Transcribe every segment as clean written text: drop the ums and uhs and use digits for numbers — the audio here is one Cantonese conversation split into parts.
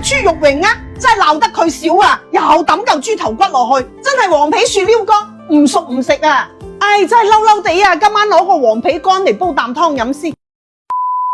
隻豬肉榮啊，真係鬧得佢少啊，又抌嚿豬頭骨落去，真係黃皮樹撩乾，唔熟唔食啊！唉，真係嬲嬲地啊！今晚攞個黃皮乾嚟煲啖湯飲先。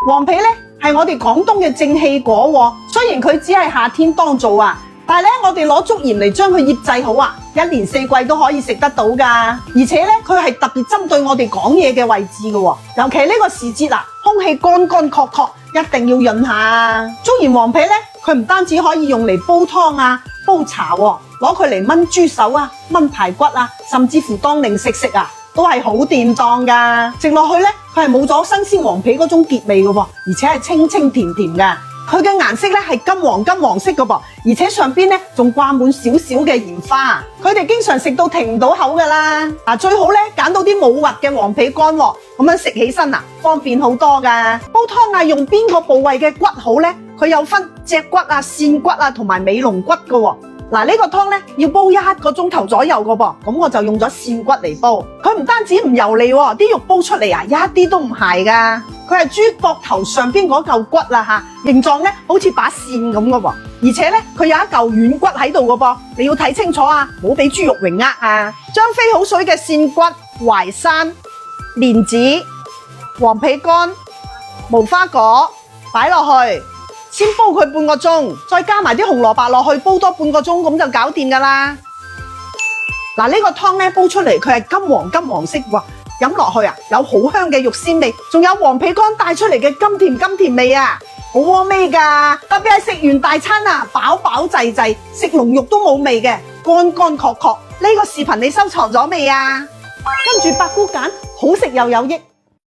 黃皮呢係我哋廣東嘅正氣果喎，雖然佢只係夏天當造啊，但係咧我哋攞竹鹽嚟將佢醃製好啊，一年四季都可以食得到㗎。而且咧佢係特別針對我哋講嘢嘅位置㗎喎，尤其呢個時節啊，空氣乾乾確確，一定要潤下。竹鹽黃皮咧，佢唔單止可以用嚟煲湯啊、煲茶喎，攞佢嚟炆豬手啊、炆排骨啊，甚至乎當零食食啊，都係好掂當㗎。食落去咧，佢係冇咗新鮮黃皮嗰種澀味㗎喎，而且係清清甜甜㗎。佢嘅顏色咧係金黃色㗎噃，而且上邊咧仲掛滿少少嘅鹽花。佢哋經常食到停唔到口㗎啦。最好咧揀到啲冇核嘅黃皮乾喎，咁樣食起身啊方便好多㗎。煲湯啊用邊個部位嘅骨好咧？佢有分脊骨啊、扇骨啊同埋尾龍骨㗎喎。呢個湯咧要煲1個鐘頭左右㗎噃，咁我就用咗扇骨嚟煲。佢唔單止唔油膩喎，啲肉煲出嚟啊一啲都唔柴㗎。佢係豬膊頭上邊嗰嚿骨啦形狀咧好似把扇咁㗎喎，而且咧佢有一嚿軟骨喺度㗎噃，你要睇清楚啊，唔好俾豬肉榮啊！將飛好水嘅扇骨、淮山、蓮子、黃皮乾、無花果擺落去。先煲佢半個鐘，再加埋啲紅蘿蔔落去煲多半個鐘，咁就搞掂㗎啦。呢個湯咧煲出嚟，佢係金黃色喎，飲落去啊有好香嘅肉鮮味，仲有黃皮乾帶出嚟嘅甘甜味啊，好和味㗎。特別係食完大餐啊，飽滯，食龍肉都冇味嘅，乾確。呢個視頻你收藏咗未啊？跟住百菇鹼，好食又有益。